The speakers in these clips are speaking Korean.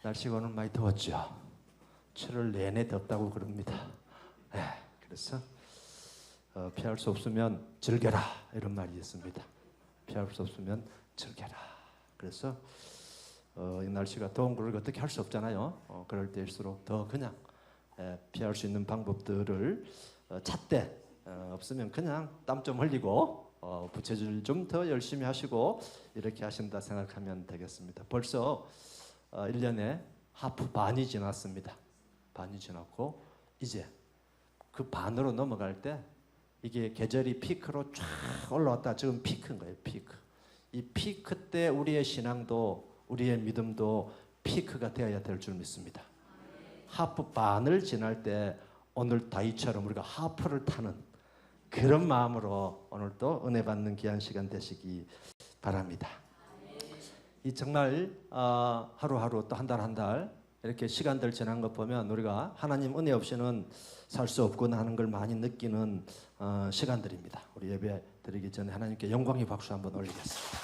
날씨가 오늘 많이 더웠죠. 7월 내내 덥다고 그럽니다. 그래서 피할 수 없으면 즐겨라 이런 말이 있습니다. 피할 수 없으면 즐겨라. 그래서 이 날씨가 더운 걸 어떻게 할 수 없잖아요. 그럴 때일수록 더 그냥 피할 수 있는 방법들을 찾되 없으면 그냥 땀 좀 흘리고 부채질 좀 더 열심히 하시고 이렇게 하신다 생각하면 되겠습니다. 벌써 1년에 하프 반이 지났습니다. 반이 지났고 이제 그 반으로 넘어갈 때 이게 계절이 피크로 쫙 올라왔다. 지금 피크인 거예요. 피크. 이 피크 때 우리의 신앙도 우리의 믿음도 피크가 되어야 될 줄 믿습니다. 하프 반을 지날 때 오늘 다윗처럼 우리가 하프를 타는 그런 마음으로 오늘도 은혜 받는 귀한 시간 되시기 바랍니다. 이 정말 하루하루 또 한 달 한 달 이렇게 시간들 지난 것 보면 우리가 하나님 은혜 없이는 살 수 없구나 하는 걸 많이 느끼는 시간들입니다. 우리 예배 드리기 전에 하나님께 영광의 박수 한번 올리겠습니다.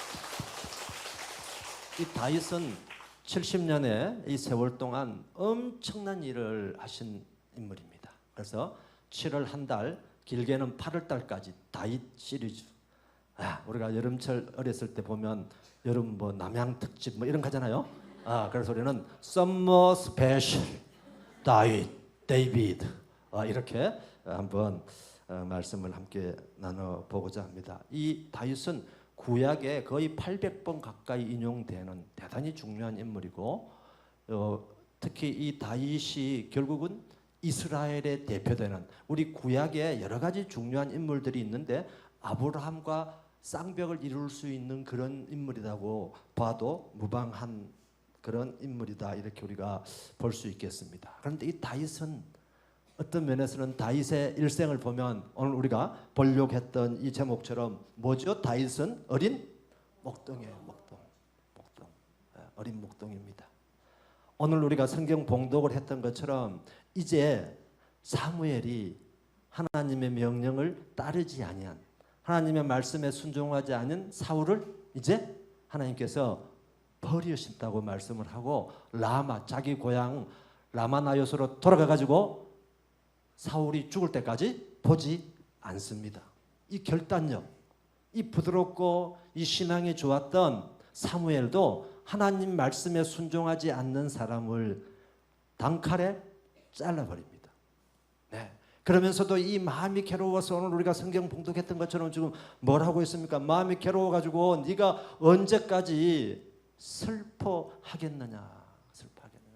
이 다윗은 70년의 이 세월 동안 엄청난 일을 하신 인물입니다. 그래서 7월 한 달, 길게는 8월 달까지 다윗 시리즈. 우리가 여름철 어렸을 때 보면 여름 뭐 남양 특집 뭐 이런 거 하잖아요. 그래서 우리는 Summer Special 다윗, 데이비드 이렇게 한번 말씀을 함께 나눠보고자 합니다. 이 다윗은 구약에 거의 800번 가까이 인용되는 대단히 중요한 인물이고 특히 이 다윗이 결국은 이스라엘에 대표되는 우리 구약에 여러 가지 중요한 인물들이 있는데 아브라함과 쌍벽을 이룰 수 있는 그런 인물이라고 봐도 무방한 그런 인물이다 이렇게 우리가 볼 수 있겠습니다. 그런데 이 다윗은 어떤 면에서는 다윗의 일생을 보면 오늘 우리가 볼록했던 이 제목처럼 뭐죠? 다윗은 어린 목동이에요. 목동. 어린 목동입니다. 오늘 우리가 성경 봉독을 했던 것처럼 이제 사무엘이 하나님의 명령을 따르지 아니한 하나님의 말씀에 순종하지 않은 사울을 이제 하나님께서 버리신다고 말씀을 하고 라마 자기 고향 라마나요스로 돌아가 가지고 사울이 죽을 때까지 보지 않습니다. 이 결단력, 이 부드럽고 이 신앙이 좋았던 사무엘도 하나님 말씀에 순종하지 않는 사람을 단칼에 잘라버립니다. 그러면서도 이 마음이 괴로워서 오늘 우리가 성경 봉독했던 것처럼 지금 뭘 하고 있습니까? 마음이 괴로워가지고 네가 언제까지 슬퍼하겠느냐.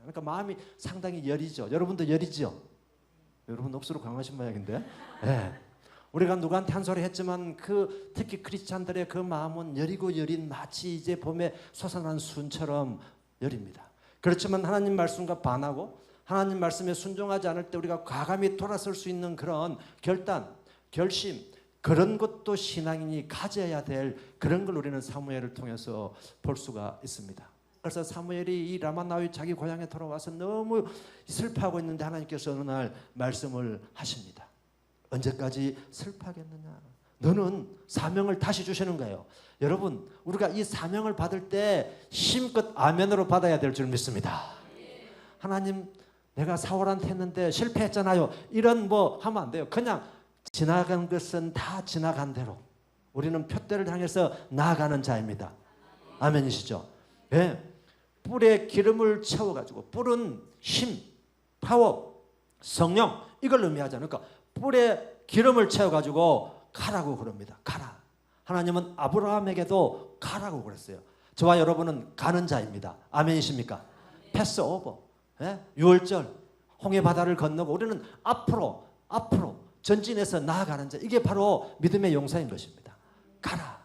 그러니까 마음이 상당히 여리죠. 여러분도 여리죠? 여러분 억수로 강하신 모양인데. 우리가 누구한테 한 소리 했지만 특히 크리스찬들의 그 마음은 여리고 여린 마치 이제 봄에 솟아난 순처럼 여립니다. 그렇지만 하나님 말씀과 반하고 하나님 말씀에 순종하지 않을 때 우리가 과감히 돌아설 수 있는 그런 결단, 결심 그런 것도 신앙인이 가져야 될 그런 걸 우리는 사무엘을 통해서 볼 수가 있습니다. 그래서 사무엘이 이 라마나위 자기 고향에 돌아와서 너무 슬퍼하고 있는데 하나님께서 어느 날 말씀을 하십니다. 언제까지 슬퍼하겠느냐? 너는 사명을 다시 주시는 거예요. 여러분 우리가 이 사명을 받을 때 힘껏 아멘으로 받아야 될 줄 믿습니다. 하나님 내가 사울한테 했는데 실패했잖아요. 이런 뭐 하면 안 돼요. 그냥 지나간 것은 다 지나간 대로 우리는 표대를 향해서 나아가는 자입니다. 아멘이시죠? 뿔에 기름을 채워가지고 뿔은 힘, 파워, 성령 이걸 의미하잖아요. 그러니까 뿔에 기름을 채워가지고 가라고 그럽니다. 가라. 하나님은 아브라함에게도 가라고 그랬어요. 저와 여러분은 가는 자입니다. 아멘이십니까? 패스 오버. 6월절 홍해 바다를 건너고 우리는 앞으로 전진해서 나아가는 자. 이게 바로 믿음의 용사인 것입니다. 가라.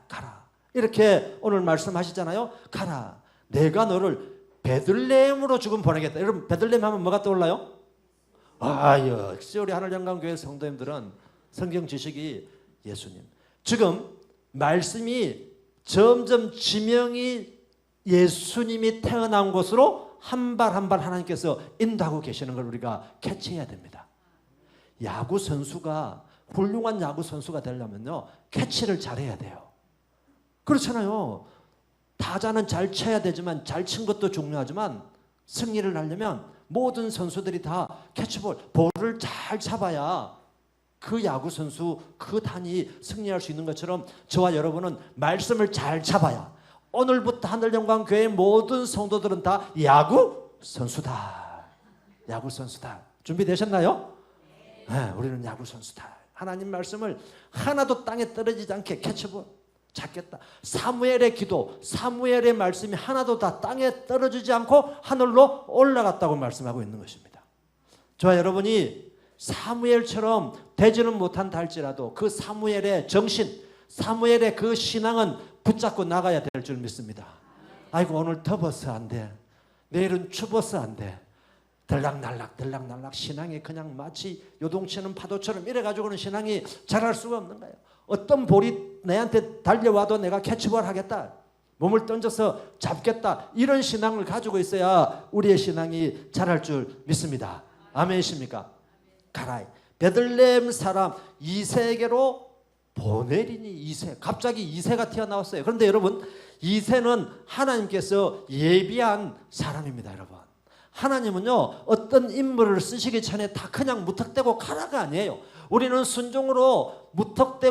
가라. 이렇게 오늘 말씀하시잖아요. 가라. 내가 너를 베들레헴으로 지금 보내겠다. 여러분 베들레헴 하면 뭐가 떠올라요? 역시 우리 하늘영광교회 성도님들은 성경 지식이 예수님. 지금 말씀이 점점 지명이 예수님이 태어난 곳으로 한 발 한 발 하나님께서 인도하고 계시는 걸 우리가 캐치해야 됩니다. 야구 선수가 훌륭한 야구 선수가 되려면요 캐치를 잘해야 돼요. 그렇잖아요. 타자는 잘 쳐야 되지만 잘 친 것도 중요하지만 승리를 하려면 모든 선수들이 다 캐치볼, 볼을 잘 잡아야 그 야구 선수, 그 단이 승리할 수 있는 것처럼 저와 여러분은 말씀을 잘 잡아야 오늘부터 하늘영광교회 모든 성도들은 다 야구 선수다. 야구 선수다. 준비되셨나요? 네, 우리는 야구 선수다. 하나님 말씀을 하나도 땅에 떨어지지 않게 캐치볼 잡겠다. 사무엘의 기도, 사무엘의 말씀이 하나도 다 땅에 떨어지지 않고 하늘로 올라갔다고 말씀하고 있는 것입니다. 저와 여러분이 사무엘처럼 되지는 못한다 할지라도 그 사무엘의 정신, 사무엘의 그 신앙은 붙잡고 나가야 될 줄 믿습니다. 아이고 오늘 덥어서 안 돼. 내일은 추워서 안 돼. 들락날락 들락날락 신앙이 그냥 마치 요동치는 파도처럼 이래가지고는 신앙이 자랄 수가 없는 거예요. 어떤 볼이 내한테 달려와도 내가 캐치볼 하겠다. 몸을 던져서 잡겠다. 이런 신앙을 가지고 있어야 우리의 신앙이 자랄 줄 믿습니다. 아멘이십니까? 가라이. 베들레헴 사람 이세에게로 보내리니 이세. 갑자기 이세가 튀어나왔어요. 그런데 여러분 이세는 하나님께서 예비한 사람입니다. 여러분. 하나님은요 어떤 인물을 쓰시기 전에 다 그냥 무턱대고 가라가 아니에요. 우리는 순종으로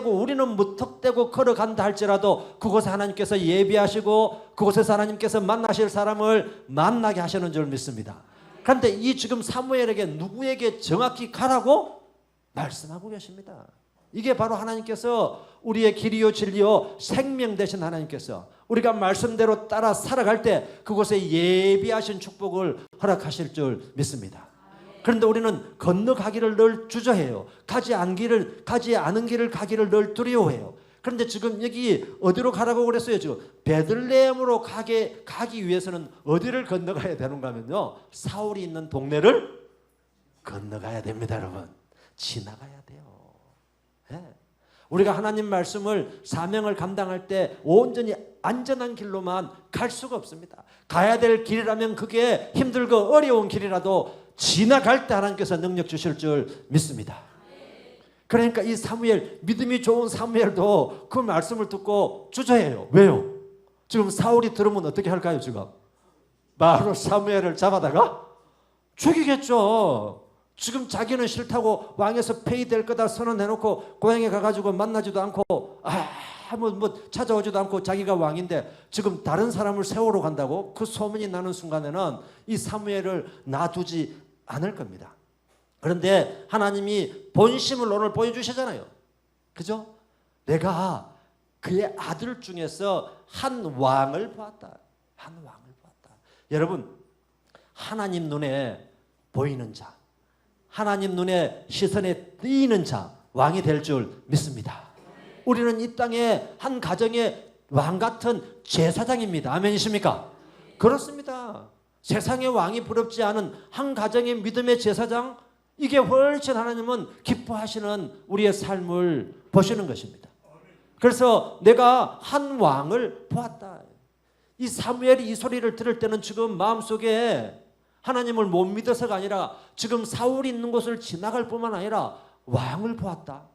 우리는 무턱대고 걸어간다 할지라도 그곳에 하나님께서 예비하시고 그곳에서 하나님께서 만나실 사람을 만나게 하시는 줄 믿습니다. 그런데 이 지금 사무엘에게 누구에게 정확히 가라고 말씀하고 계십니다. 이게 바로 하나님께서 우리의 길이요 진리요 생명 되신 하나님께서 우리가 말씀대로 따라 살아갈 때 그곳에 예비하신 축복을 허락하실 줄 믿습니다. 그런데 우리는 건너가기를 늘 주저해요. 가지 않은 길을 가기를 늘 두려워해요. 그런데 지금 여기 어디로 가라고 그랬어요? 지금 베들레헴으로 가기 위해서는 어디를 건너가야 되는가 하면요 사울이 있는 동네를 건너가야 됩니다. 여러분 지나가야 돼요. 네. 우리가 하나님 말씀을 사명을 감당할 때 온전히 안전한 길로만 갈 수가 없습니다. 가야 될 길이라면 그게 힘들고 어려운 길이라도 지나갈 때 하나님께서 능력 주실 줄 믿습니다. 그러니까 이 사무엘, 믿음이 좋은 사무엘도 그 말씀을 듣고 주저해요. 왜요? 지금 사울이 들으면 어떻게 할까요? 지금 바로 사무엘을 잡아다가 죽이겠죠. 지금 자기는 싫다고 왕에서 폐위될 거다 선언해놓고 고향에 가가지고 만나지도 않고 찾아오지도 않고 자기가 왕인데 지금 다른 사람을 세우러 간다고 그 소문이 나는 순간에는 이 사무엘을 놔두지 않을 겁니다. 그런데 하나님이 본심을 오늘 보여주시잖아요. 그죠? 내가 그의 아들 중에서 한 왕을 보았다. 한 왕을 보았다. 여러분 하나님 눈에 보이는 자, 하나님 눈에 시선에 띄는 자 왕이 될 줄 믿습니다. 우리는 이 땅에 한 가정의 왕 같은 제사장입니다. 아멘이십니까? 그렇습니다. 세상의 왕이 부럽지 않은 한 가정의 믿음의 제사장, 이게 훨씬 하나님은 기뻐하시는 우리의 삶을 보시는 것입니다. 그래서 내가 한 왕을 보았다. 이 사무엘이 이 소리를 들을 때는 지금 마음속에 하나님을 못 믿어서가 아니라 지금 사울이 있는 곳을 지나갈 뿐만 아니라 왕을 보았다.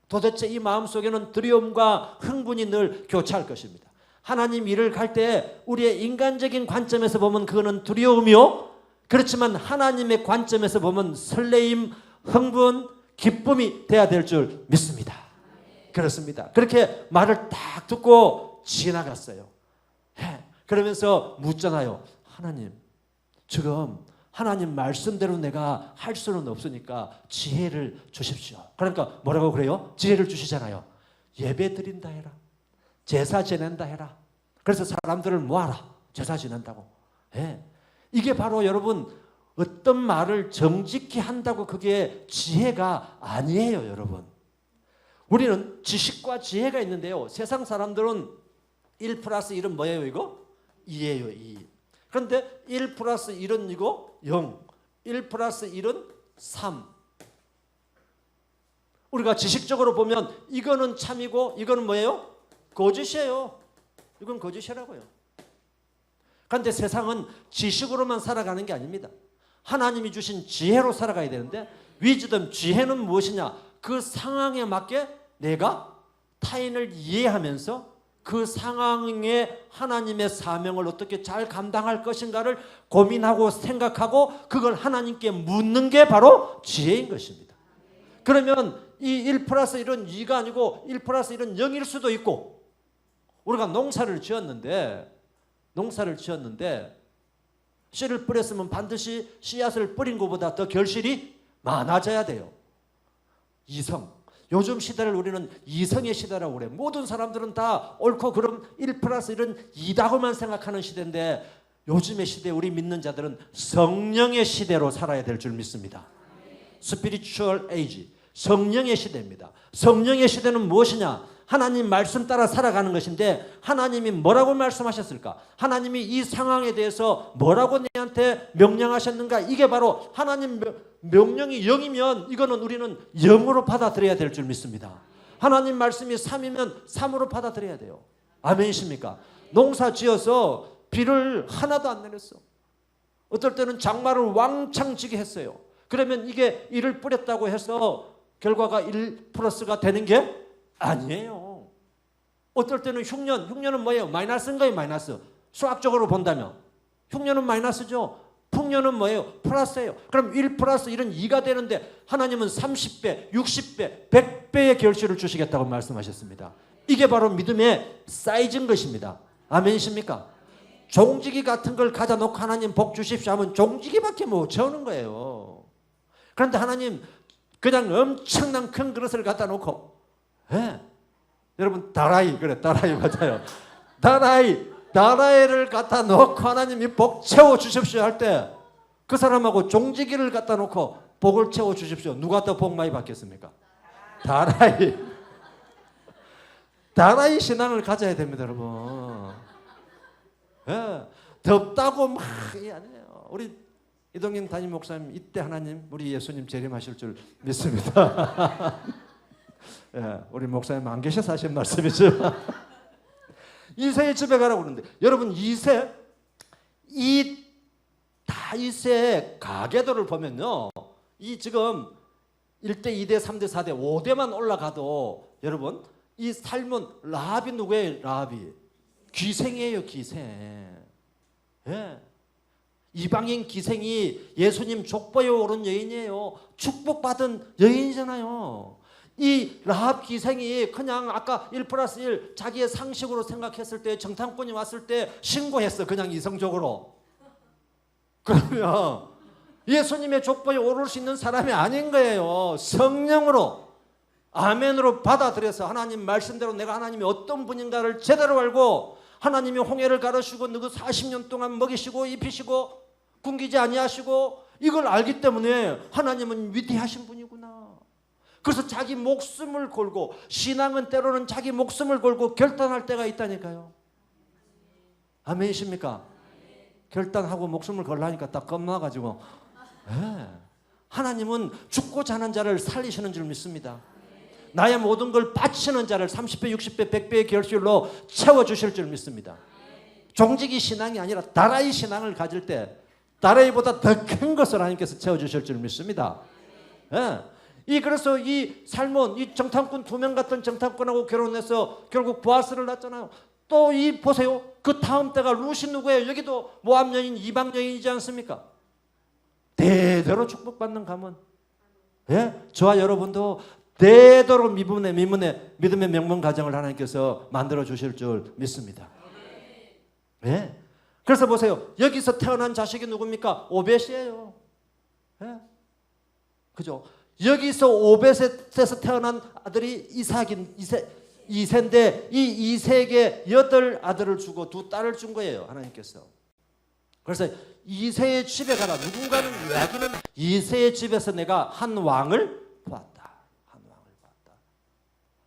도대체 이 마음속에는 두려움과 흥분이 늘 교차할 것입니다. 하나님 일을 갈 때 우리의 인간적인 관점에서 보면 그거는 두려움이요. 그렇지만 하나님의 관점에서 보면 설레임, 흥분, 기쁨이 돼야 될 줄 믿습니다. 그렇습니다. 그렇게 말을 딱 듣고 지나갔어요. 그러면서 묻잖아요. 하나님, 지금 하나님 말씀대로 내가 할 수는 없으니까 지혜를 주십시오. 그러니까 뭐라고 그래요? 지혜를 주시잖아요. 예배 드린다 해라. 제사 지낸다 해라. 그래서 사람들을 모아라. 제사 지낸다고. 네. 이게 바로 여러분 어떤 말을 정직히 한다고 그게 지혜가 아니에요. 여러분. 우리는 지식과 지혜가 있는데요. 세상 사람들은 1 플러스 1은 뭐예요 이거? 2예요. 2. 그런데 1 플러스 1은 이거 0. 1 플러스 1은 3. 우리가 지식적으로 보면 이거는 참이고 이거는 뭐예요? 거짓이에요. 이건 거짓이라고요. 그런데 세상은 지식으로만 살아가는 게 아닙니다. 하나님이 주신 지혜로 살아가야 되는데 위즈덤, 지혜는 무엇이냐? 그 상황에 맞게 내가 타인을 이해하면서 그 상황에 하나님의 사명을 어떻게 잘 감당할 것인가를 고민하고 생각하고 그걸 하나님께 묻는 게 바로 지혜인 것입니다. 그러면 이 1 플러스 1은 2가 아니고 1 플러스 1은 0일 수도 있고, 우리가 농사를 지었는데 씨를 뿌렸으면 반드시 씨앗을 뿌린 것보다 더 결실이 많아져야 돼요. 이성. 요즘 시대를 우리는 이성의 시대라고 그래요. 모든 사람들은 다 옳고 그럼 1 플러스 1은 2다고만 생각하는 시대인데, 요즘의 시대 우리 믿는 자들은 성령의 시대로 살아야 될 줄 믿습니다. 스피리추얼 에이지, 성령의 시대입니다. 성령의 시대는 무엇이냐? 하나님 말씀 따라 살아가는 것인데, 하나님이 뭐라고 말씀하셨을까? 하나님이 이 상황에 대해서 뭐라고 내한테 명령하셨는가? 이게 바로 하나님 명령이 0이면 이거는 우리는 0으로 받아들여야 될 줄 믿습니다. 하나님 말씀이 3이면 3으로 받아들여야 돼요. 아멘이십니까? 농사 지어서 비를 하나도 안 내렸어. 어떨 때는 장마를 왕창 지게 했어요. 그러면 이게 1을 뿌렸다고 해서 결과가 1 플러스가 되는 게 아니에요. 어떨 때는 흉년은 뭐예요? 마이너스인 거예요, 마이너스. 수학적으로 본다면 흉년은 마이너스죠. 풍년은 뭐예요? 플러스예요. 그럼 1 플러스 1은 2가 되는데 하나님은 30배, 60배, 100배의 결실을 주시겠다고 말씀하셨습니다. 이게 바로 믿음의 사이즈인 것입니다. 아멘이십니까? 종지기 같은 걸 가져 놓고 하나님 복 주십시오 하면 종지기밖에 못 채우는 거예요. 그런데 하나님 그냥 엄청난 큰 그릇을 갖다 놓고, 여러분 다라이 맞아요. 다라이를 갖다 놓고 하나님이 복 채워 주십시오 할 때 그 사람하고 종지기를 갖다 놓고 복을 채워 주십시오. 누가 더 복 많이 받겠습니까? 다라이 신앙을 가져야 됩니다, 여러분. 덥다고 막 아니에요. 우리 이동인 담임 목사님 이때 하나님 우리 예수님 재림하실 줄 믿습니다. 우리 목사님 안 계셔서 하신 말씀이죠. 이새의 집에 가라고 그러는데, 여러분 이새, 이 다윗의 가계도를 보면요, 이 지금 1대, 2대, 3대, 4대, 5대만 올라가도 여러분 이 삶은 라합이 누구예요? 라합이 귀생이에요. 귀생. 이방인 기생이 예수님 족보에 오른 여인이에요. 축복받은 여인이잖아요. 이 라합 기생이 그냥 아까 1 플러스 1 자기의 상식으로 생각했을 때, 정탐꾼이 왔을 때 신고했어. 그냥 이성적으로. 그러면 예수님의 족보에 오를 수 있는 사람이 아닌 거예요. 성령으로, 아멘으로 받아들여서 하나님 말씀대로 내가 하나님이 어떤 분인가를 제대로 알고, 하나님이 홍해를 가르시고 너그 40년 동안 먹이시고 입히시고 굶기지 아니하시고, 이걸 알기 때문에 하나님은 위대하신 분이구나. 그래서 자기 목숨을 걸고, 신앙은 때로는 자기 목숨을 걸고 결단할 때가 있다니까요. 아멘이십니까? 결단하고 목숨을 걸라니까 딱 겁나가지고. 하나님은 죽고자 하는 자를 살리시는 줄 믿습니다. 나의 모든 걸 바치는 자를 30배, 60배, 100배의 결실로 채워주실 줄 믿습니다. 종지기 신앙이 아니라 다라이 신앙을 가질 때 다라이보다 더 큰 것을 하나님께서 채워주실 줄 믿습니다. 그래서 이 살몬, 이 정탐꾼 2명 같은 정탐꾼하고 결혼해서 결국 보아스를 낳았잖아요. 또 이 보세요. 그 다음 때가 룻이 누구예요? 여기도 모압 여인, 이방 여인이지 않습니까? 대대로 축복받는 가문. 저와 여러분도 대대로 믿음의 명문 가정을 하나님께서 만들어 주실 줄 믿습니다. 그래서 보세요. 여기서 태어난 자식이 누굽니까? 오벳이에요. 그죠? 여기서 오벳에서 태어난 아들이 이세인데, 이 이세에게 8 아들을 주고 2 딸을 준 거예요, 하나님께서. 그래서 이세의 집에 가라. 누군가는 이야기는 이세의 집에서 내가 한 왕을 보았다. 한 왕을 보았다.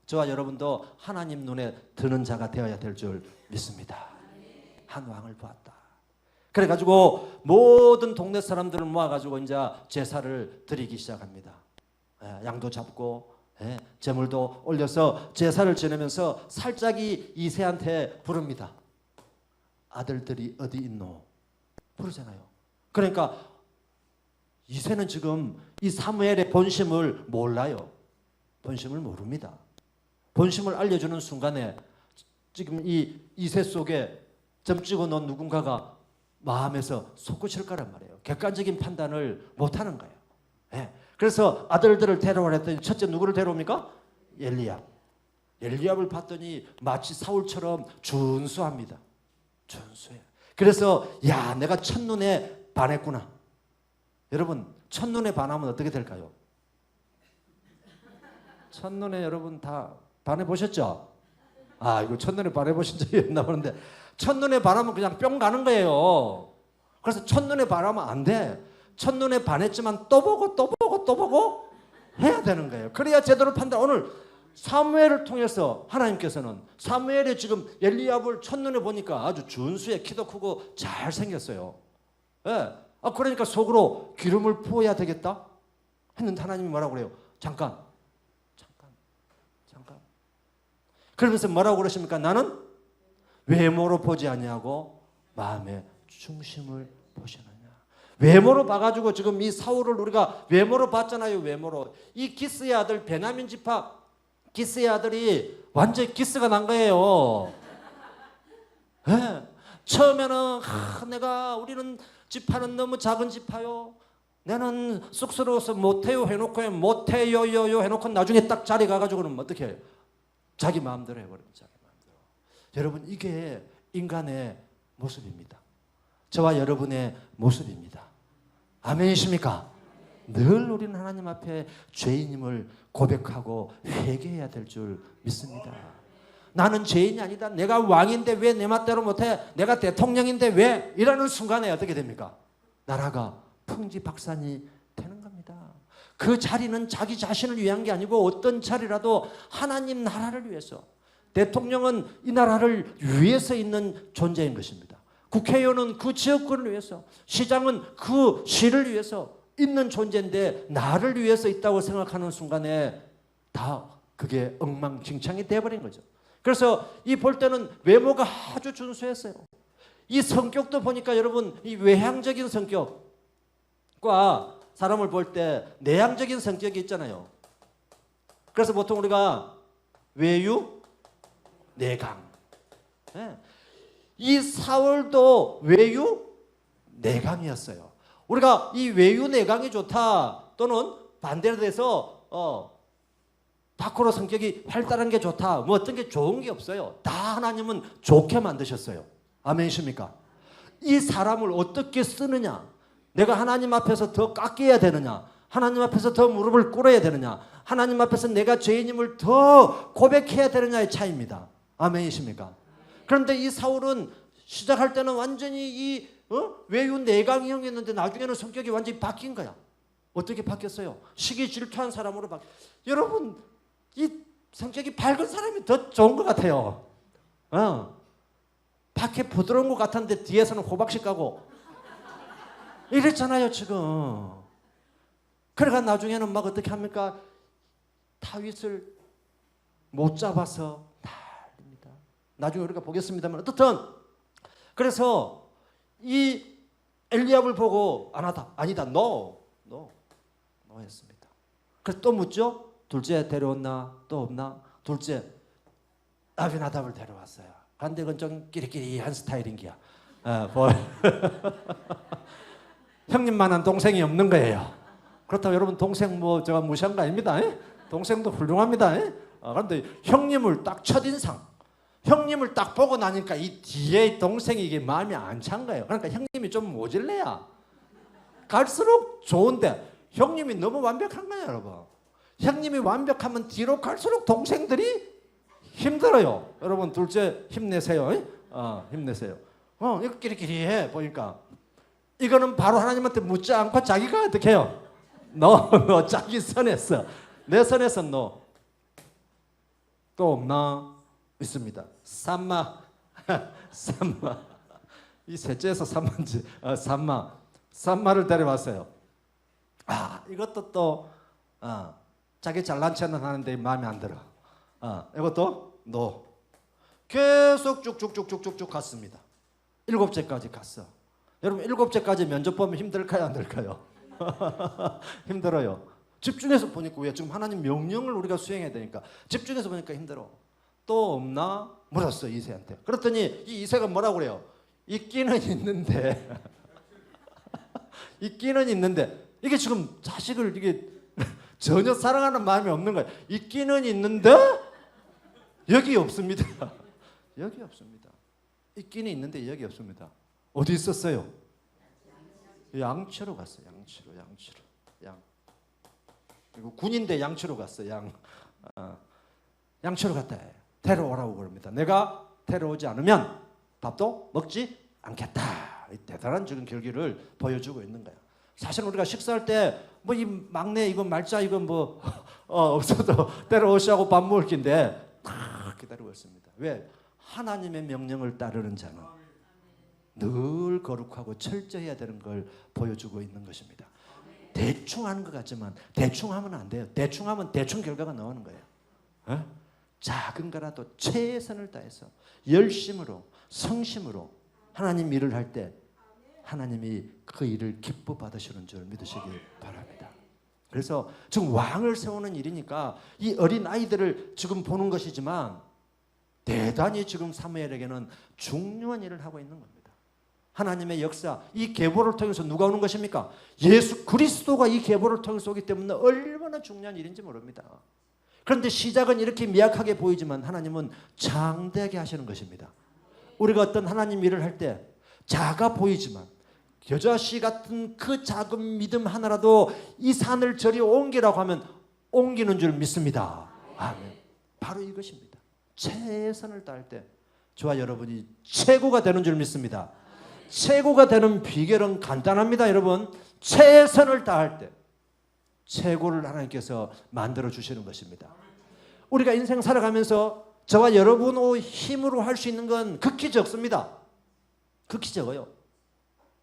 저와 여러분도 하나님 눈에 드는 자가 되어야 될 줄 믿습니다. 한 왕을 보았다. 그래가지고 모든 동네 사람들을 모아가지고 이제 제사를 드리기 시작합니다. 양도 잡고 제물도 올려서 제사를 지내면서 살짝이 이새한테 부릅니다. 아들들이 어디 있노? 부르잖아요. 그러니까 이새는 지금 이 사무엘의 본심을 몰라요. 본심을 모릅니다. 본심을 알려주는 순간에 지금 이 이세 속에 점 찍어 놓은 누군가가 마음에서 솟구칠 거란 말이에요. 객관적인 판단을 못하는 거예요. 예. 그래서 아들들을 데려오라 했더니 첫째 누구를 데려옵니까? 엘리압. 엘리압을 봤더니 마치 사울처럼 준수합니다. 준수해요. 그래서 야, 내가 첫눈에 반했구나. 여러분, 첫눈에 반하면 어떻게 될까요? 첫눈에 여러분 다 반해보셨죠? 아, 이거 첫눈에 반해보신 적이 있나 보는데 첫눈에 반하면 그냥 뿅 가는 거예요. 그래서 첫눈에 반하면 안 돼. 첫눈에 반했지만 또 보고 또 보고 또 보고 해야 되는 거예요. 그래야 제대로 판단. 오늘 사무엘을 통해서 하나님께서는 사무엘이 지금 엘리압을 첫눈에 보니까 아주 준수해, 키도 크고 잘생겼어요. 예. 아, 그러니까 속으로 기름을 부어야 되겠다 했는데 하나님이 뭐라고 그래요? 잠깐. 그러면서 뭐라고 그러십니까? 나는 외모로 보지 아니하고 마음의 중심을 보시느냐. 외모로 봐가지고 지금 이 사울을 우리가 외모로 봤잖아요. 외모로. 이 기스의 아들 베냐민 지파 기스의 아들이 완전히 기스가 난 거예요. 네. 처음에는 우리는 지파는 너무 작은 지파요. 나는 쑥스러워서 못해요 해놓고 못해요요요 해놓고 나중에 딱 자리 가가지고는 어떻게 해요? 자기 마음대로 해버립니다. 자기 마음대로. 여러분, 이게 인간의 모습입니다. 저와 여러분의 모습입니다. 아멘이십니까? 늘 우리는 하나님 앞에 죄인임을 고백하고 회개해야 될 줄 믿습니다. 나는 죄인이 아니다. 내가 왕인데 왜 내 맛대로 못해? 내가 대통령인데 왜? 이러는 순간에 어떻게 됩니까? 나라가 풍지박산이 되는 겁니다. 그 자리는 자기 자신을 위한 게 아니고 어떤 자리라도 하나님 나라를 위해서. 대통령은 이 나라를 위해서 있는 존재인 것입니다. 국회의원은 그 지역구를 위해서, 시장은 그 시를 위해서 있는 존재인데 나를 위해서 있다고 생각하는 순간에 다 그게 엉망진창이 돼버린 거죠. 그래서 이 볼 때는 외모가 아주 준수했어요. 이 성격도 보니까 여러분, 이 외향적인 성격과 사람을 볼 때 내향적인 성격이 있잖아요. 그래서 보통 우리가 외유, 내강. 네. 이 사울도 외유, 내강이었어요. 우리가 이 외유, 내강이 좋다 또는 반대로 돼서 밖으로 성격이 활달한 게 좋다. 뭐 어떤 게 좋은 게 없어요. 다 하나님은 좋게 만드셨어요. 아멘이십니까? 이 사람을 어떻게 쓰느냐. 내가 하나님 앞에서 더 깎여야 되느냐? 하나님 앞에서 더 무릎을 꿇어야 되느냐? 하나님 앞에서 내가 죄인임을 더 고백해야 되느냐의 차이입니다. 아멘이십니까? 그런데 이 사울은 시작할 때는 완전히 외유 내강형이었는데 나중에는 성격이 완전히 바뀐 거야. 어떻게 바뀌었어요? 시기 질투한 사람으로 바뀌었어요. 여러분, 이 성격이 밝은 사람이 더 좋은 것 같아요. 밖에 부드러운 것 같았는데 뒤에서는 호박씨 까고 이랬잖아요 지금. 그래가 나중에는 막 어떻게 합니까? 타윗을 못 잡아서 난립니다. 나중에 우리가 보겠습니다만 어떻든 그래서 이 엘리압을 보고 아니다 no 했습니다. 그래서 또 묻죠. 둘째 데려왔나? 또 없나? 둘째 아비나답을 데려왔어요. 그런데 그건 좀 끼리끼리한 스타일인 기야. 형님만한 동생이 없는 거예요. 그렇다고 여러분 동생 제가 무시한 거 아닙니다. 동생도 훌륭합니다. 그런데 형님을 딱 첫인상, 형님을 딱 보고 나니까 이 뒤에 동생이 이게 마음이 안 찬 거예요. 그러니까 형님이 좀 모질래야 갈수록 좋은데 형님이 너무 완벽한 거예요, 여러분. 형님이 완벽하면 뒤로 갈수록 동생들이 힘들어요. 여러분 둘째 힘내세요. 힘내세요. 이거 끼리끼리 해 보니까 이거는 바로 하나님한테 묻지 않고 자기가 어떻게 해요? 너 자기 선에서 내 선에서 너 또 없나? 있습니다. 삼마 이 셋째에서 삼마인지 삼마를 데려왔어요. 이것도 또 자기 잘난 체는 하는데 마음에 안 들어. 이것도 너 계속 쭉쭉쭉쭉쭉 갔습니다. 7제까지 갔어. 여러분 7제까지 면접 보면 힘들까요? 안 될까요? 힘들어요. 집중해서 보니까 왜 지금 하나님 명령을 우리가 수행해야 되니까 집중해서 보니까 힘들어. 또 없나? 물었어 이새한테. 그랬더니 이 이새가 뭐라고 그래요? 있기는 있는데 있기는 있는데 이게 지금 자식을 이게 전혀 사랑하는 마음이 없는 거예요. 있기는 있는데 여기 없습니다. 여기 없습니다. 있기는 있는데 여기 없습니다. 어디 있었어요? 양치로 갔어요. 양치로. 양. 그리고 군인데 양치로 갔어. 양치로 갔다 해요. 데려오라고 그럽니다. 내가 데려오지 않으면 밥도 먹지 않겠다. 이 대단한 지금 결기를 보여주고 있는 거야. 사실 우리가 식사할 때 뭐 이 막내 이거 말자 이거 뭐 없어도 데려오시라고 밥 먹을 긴데 다 기다리고 있습니다. 왜? 하나님의 명령을 따르는 자는 늘 거룩하고 철저해야 되는 걸 보여주고 있는 것입니다. 대충 하는 것 같지만 대충 하면 안 돼요. 대충 하면 대충 결과가 나오는 거예요. 어? 작은 거라도 최선을 다해서 열심으로 성심으로 하나님 일을 할 때 하나님이 그 일을 기뻐 받으시는 줄 믿으시기 바랍니다. 그래서 지금 왕을 세우는 일이니까 이 어린 아이들을 지금 보는 것이지만 대단히 지금 사무엘에게는 중요한 일을 하고 있는 겁니다. 하나님의 역사, 이 계보를 통해서 누가 오는 것입니까? 예수 그리스도가 이 계보를 통해서 오기 때문에 얼마나 중요한 일인지 모릅니다. 그런데 시작은 이렇게 미약하게 보이지만 하나님은 장대하게 하시는 것입니다. 우리가 어떤 하나님 일을 할 때 작아 보이지만 겨자씨 같은 그 작은 믿음 하나라도 이 산을 저리 옮기라고 하면 옮기는 줄 믿습니다. 아멘. 바로 이것입니다. 최선을 다할 때 저와 여러분이 최고가 되는 줄 믿습니다. 최고가 되는 비결은 간단합니다. 여러분, 최선을 다할 때 최고를 하나님께서 만들어 주시는 것입니다. 우리가 인생 살아가면서 저와 여러분의 힘으로 할 수 있는 건 극히 적습니다. 극히 적어요.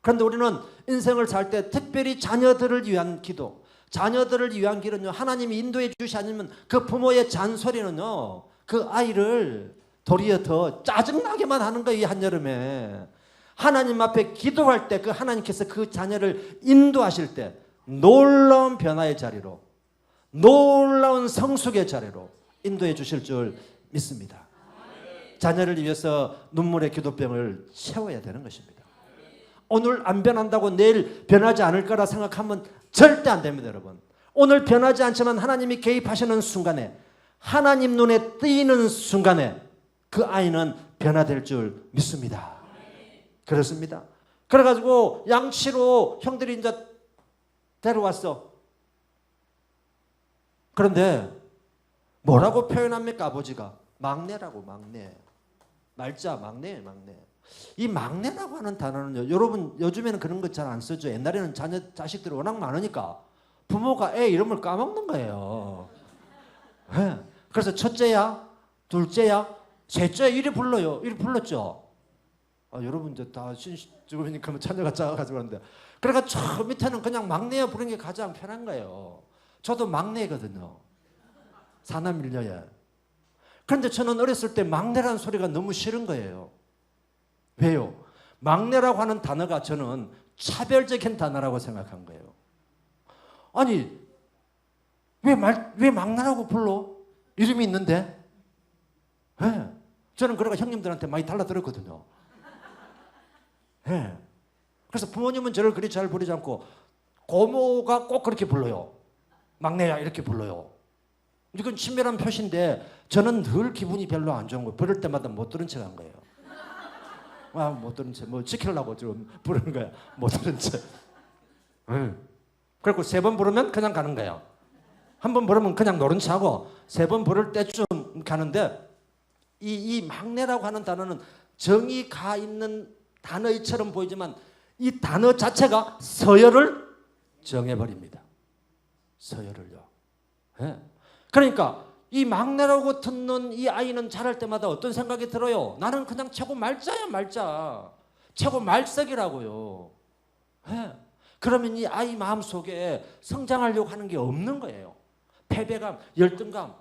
그런데 우리는 인생을 살 때 특별히 자녀들을 위한 기도, 자녀들을 위한 길은요, 하나님이 인도해 주시 않으면 그 부모의 잔소리는요, 그 아이를 도리어 더 짜증나게만 하는 거예요. 이 한여름에 하나님 앞에 기도할 때 그 하나님께서 그 자녀를 인도하실 때 놀라운 변화의 자리로, 놀라운 성숙의 자리로 인도해 주실 줄 믿습니다. 자녀를 위해서 눈물의 기도병을 채워야 되는 것입니다. 오늘 안 변한다고 내일 변하지 않을 거라 생각하면 절대 안 됩니다. 여러분, 오늘 변하지 않지만 하나님이 개입하시는 순간에, 하나님 눈에 띄는 순간에 그 아이는 변화될 줄 믿습니다. 그렇습니다. 그래가지고 양치로 형들이 이제 데려왔어. 그런데 뭐라고 표현합니까? 아버지가 막내라고. 막내. 말자 막내. 이 막내라고 하는 단어는요, 여러분 요즘에는 그런 거 잘 안 쓰죠. 옛날에는 자식들이 워낙 많으니까 부모가 애 이름을 까먹는 거예요. 네. 그래서 첫째야, 둘째야, 셋째야 이리 불러요. 이리 불렀죠. 여러분 이제 다 죽으니까 자녀가 작아가지고 그런데, 그러니까 저 밑에는 그냥 막내야 부르는 게 가장 편한 거예요. 저도 막내거든요. 사남 일녀에. 그런데 저는 어렸을 때 막내라는 소리가 너무 싫은 거예요. 왜요? 막내라고 하는 단어가 저는 차별적인 단어라고 생각한 거예요. 아니, 왜 막내라고 불러? 이름이 있는데? 네. 저는 그래가 형님들한테 많이 달라들었거든요. 네. 그래서 부모님은 저를 그리 잘 부르지 않고 고모가 꼭 그렇게 불러요. 막내야 이렇게 불러요. 이건 친밀한 표시인데 저는 늘 기분이 별로 안 좋은 거예요. 부를 때마다 못 들은 척 한 거예요. 못 들은 척, 뭐 지키려고 좀 부르는 거야. 못 들은 척. 그리고 3번 부르면 그냥 가는 거예요. 한 번 부르면 그냥 노른 척하고 3번 부를 때쯤 가는데 이 막내라고 하는 단어는 정이 가 있는 단어처럼 보이지만 이 단어 자체가 서열을 정해버립니다. 서열을요. 네. 그러니까 이 막내라고 듣는 이 아이는 자랄 때마다 어떤 생각이 들어요? 나는 그냥 최고 말자야, 말자. 최고 말석이라고요. 네. 그러면 이 아이 마음속에 성장하려고 하는 게 없는 거예요. 패배감, 열등감,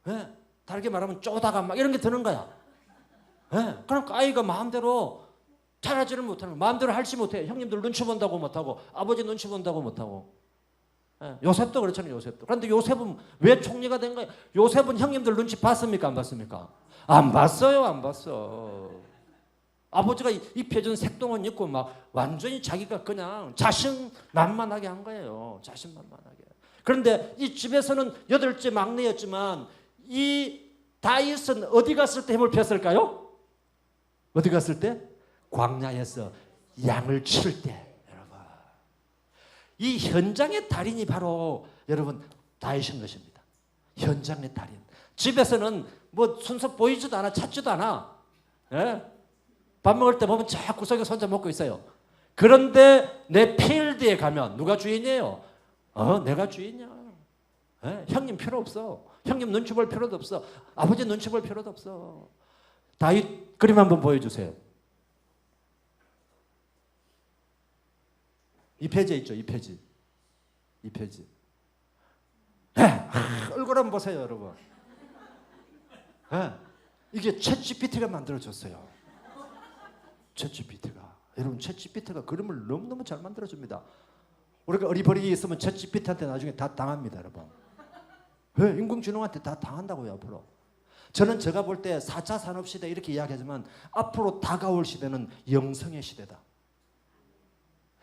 네. 다르게 말하면 쪼다감 막 이런 게 드는 거야. 네. 그러니까 아이가 마음대로 잘하지를 못하는, 마음대로 할지 못해. 형님들 눈치 본다고 못하고, 아버지 눈치 본다고 못하고. 예, 요셉도 그렇잖아요. 요셉도. 그런데 요셉은 왜 총리가 된 거예요? 요셉은 형님들 눈치 봤습니까? 안 봤습니까? 안 봤어요. 안 봤어. 아버지가 입혀준 색동은 입고 막 완전히 자기가 그냥 자신만만하게 한 거예요. 자신만만하게. 그런데 이 집에서는 8째 막내였지만 이 다윗은 어디 갔을 때 힘을 폈을까요? 어디 갔을 때? 광야에서 양을 치를 때. 여러분, 이 현장의 달인이 바로 여러분 다윗인 것입니다. 현장의 달인. 집에서는 뭐 순서 보이지도 않아, 찾지도 않아. 예? 밥 먹을 때 보면 저 구석에 혼자 먹고 있어요. 그런데 내 필드에 가면 누가 주인이에요? 내가 주인이야. 예? 형님 필요 없어. 형님 눈치 볼 필요도 없어. 아버지 눈치 볼 필요도 없어. 다윗 그림 한번 보여주세요. 이 페이지에 있죠. 이 페이지. 이 페이지. 얼굴 한번 보세요, 여러분. 이게 챗GPT가 만들어줬어요. 챗GPT가. 여러분, 챗GPT가 그림을 너무너무 잘 만들어줍니다. 우리가 어리버리 있으면 챗GPT한테 나중에 다 당합니다, 여러분. 왜? 인공지능한테 다 당한다고요, 앞으로. 저는 제가 볼 때 4차 산업시대 이렇게 이야기하지만 앞으로 다가올 시대는 영성의 시대다.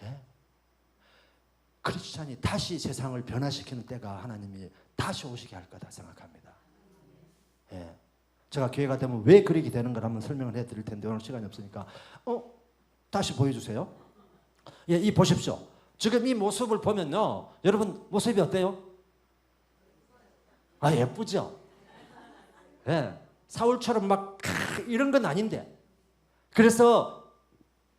예? 크리스찬이 다시 세상을 변화시키는 때가 하나님이 다시 오시게 할 거다 생각합니다. 예. 제가 기회가 되면 왜 그렇게 되는 걸 한번 설명을 해드릴 텐데 오늘 시간이 없으니까 다시 보여주세요. 예, 이 보십시오. 지금 이 모습을 보면요, 여러분 모습이 어때요? 예쁘죠? 예, 사울처럼 막 이런 건 아닌데. 그래서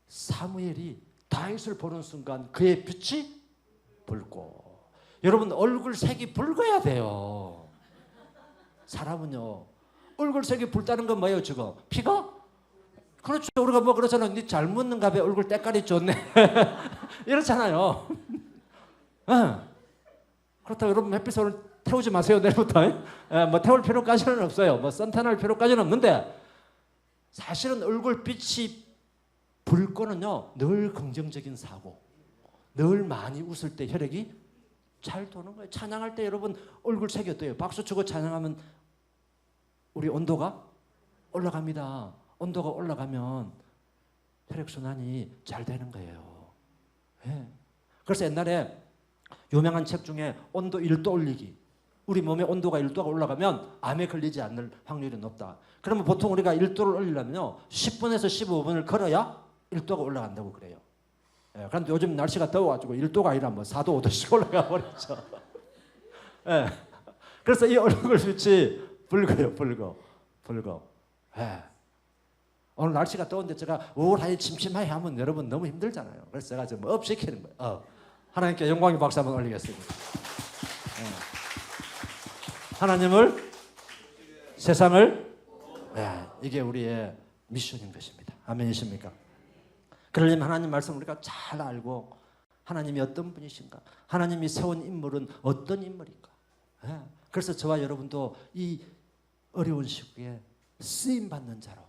사무엘이 다윗을 보는 순간 그의 빛이 붉고. 여러분 얼굴 색이 붉어야 돼요. 사람은요. 얼굴색이 붉다는 건 뭐예요 지금? 피가? 그렇죠. 우리가 뭐 그러잖아. 니 잘 묻는가 봐. 얼굴 때깔이 좋네. 이렇잖아요. 그렇다고 여러분 햇빛을 태우지 마세요. 내일부터. 뭐 태울 필요까지는 없어요. 뭐 선탠할 필요까지는 없는데 사실은 얼굴빛이 붉고는요 늘 긍정적인 사고, 늘 많이 웃을 때 혈액이 잘 도는 거예요. 찬양할 때 여러분 얼굴색이 어때요? 박수 치고 찬양하면 우리 온도가 올라갑니다. 온도가 올라가면 혈액순환이 잘 되는 거예요. 예. 그래서 옛날에 유명한 책 중에 온도 1도 올리기. 우리 몸의 온도가 1도가 올라가면 암에 걸리지 않을 확률이 높다. 그러면 보통 우리가 1도를 올리려면요 10분에서 15분을 걸어야 1도가 올라간다고 그래요. 예. 그런데 요즘 날씨가 더워가지고 1도가 아니라 뭐 4도 5도씩 올라가 버렸죠. 예. 그래서 이 얼굴빛이 붉어요, 붉어. 예. 오늘 날씨가 더운데 제가 우울하게 침침하게 하면 여러분 너무 힘들잖아요. 그래서 제가 좀 업 시키는 거예요. 하나님께 영광의 박수 한번 올리겠습니다. 예. 하나님을, 세상을, 이게 우리의 미션인 것입니다. 아멘이십니까? 그러려면 하나님 말씀 우리가 잘 알고 하나님이 어떤 분이신가, 하나님이 세운 인물은 어떤 인물인가. 예. 그래서 저와 여러분도 이 어려운 시국에 쓰임 받는 자로,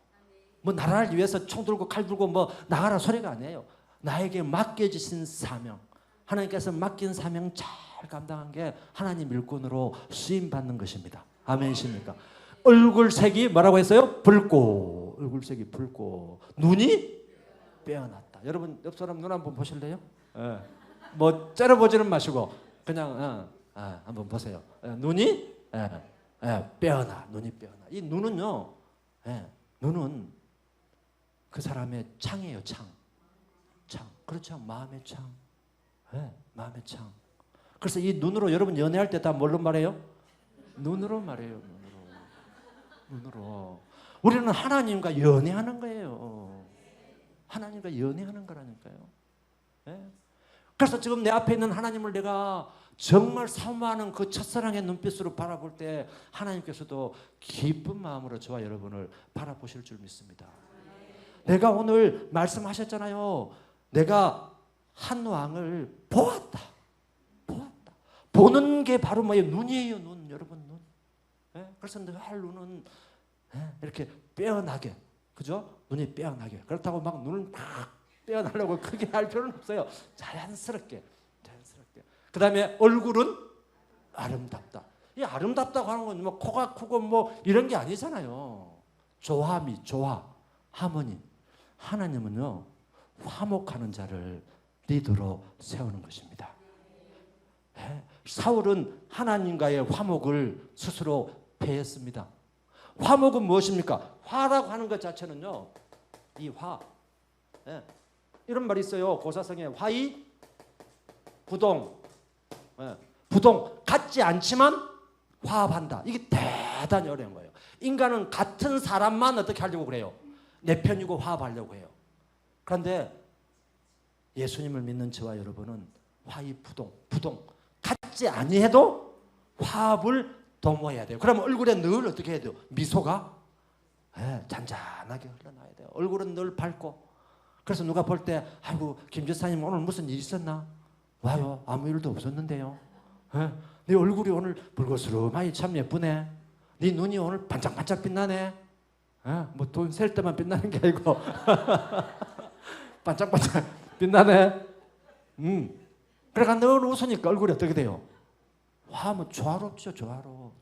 뭐 나라를 위해서 총 들고 칼 들고 뭐 나가라 소리가 아니에요. 나에게 맡겨주신 사명, 하나님께서 맡긴 사명 잘 감당한 게 하나님 일꾼으로 쓰임 받는 것입니다. 아멘이십니까? 얼굴색이 뭐라고 했어요? 붉고. 얼굴색이 붉고 눈이 빼어났다. 여러분 옆 사람 눈 한번 보실래요? 예. 뭐 째려보지는 마시고 그냥 한번 보세요. 눈이 빼어나. 눈이 빼어나. 이 눈은요, 눈은 그 사람의 창이에요. 창. 그렇죠. 마음의 창. 마음의 창. 그래서 이 눈으로 여러분 연애할 때 다 뭘로 말해요? 눈으로 말해요. 눈으로. 우리는 하나님과 연애하는 거예요. 하나님과 연애하는 거라니까요. 그래서 지금 내 앞에 있는 하나님을 내가 정말 사모하는 그 첫사랑의 눈빛으로 바라볼 때 하나님께서도 기쁜 마음으로 저와 여러분을 바라보실 줄 믿습니다. 내가 오늘 말씀하셨잖아요. 내가 한 왕을 보았다. 보는 게 바로 뭐예요? 눈이에요. 눈. 여러분 눈. 그래서 늘 눈은 이렇게 빼어나게, 그죠? 눈이 빼어나게. 그렇다고 막 눈을 막 빼어나려고 크게 할 필요는 없어요. 자연스럽게. 그 다음에 얼굴은 아름답다. 이 아름답다고 하는 건 뭐 코가 크고 뭐 이런 게 아니잖아요. 조화미, 조화, 하모니. 하나님은요, 화목하는 자를 리더로 세우는 것입니다. 사울은 하나님과의 화목을 스스로 패했습니다. 화목은 무엇입니까? 화라고 하는 것 자체는요, 이 화, 이런 말이 있어요. 고사성에 화이 부동, 부동 같지 않지만 화합한다. 이게 대단히 어려운 거예요. 인간은 같은 사람만 어떻게 하려고 그래요? 내 편이고 화합하려고 해요. 그런데 예수님을 믿는 저와 여러분은 화이 부동 같지 아니해도 화합을 도모해야 돼요. 그러면 얼굴에 늘 어떻게 해야 돼요? 미소가 잔잔하게 흘러나야 돼요. 얼굴은 늘 밝고. 그래서 누가 볼 때 아이고 김 집사님 오늘 무슨 일 있었나? 와요. 아무 일도 없었는데요. 네 얼굴이 오늘 붉어스름하니 참 예쁘네. 네 눈이 오늘 반짝반짝 빛나네. 뭐 돈 셀 때만 빛나는 게 아니고 반짝반짝 빛나네. 그러니까 늘 웃으니까 얼굴이 어떻게 돼요? 와, 뭐 조화롭죠. 조화로워.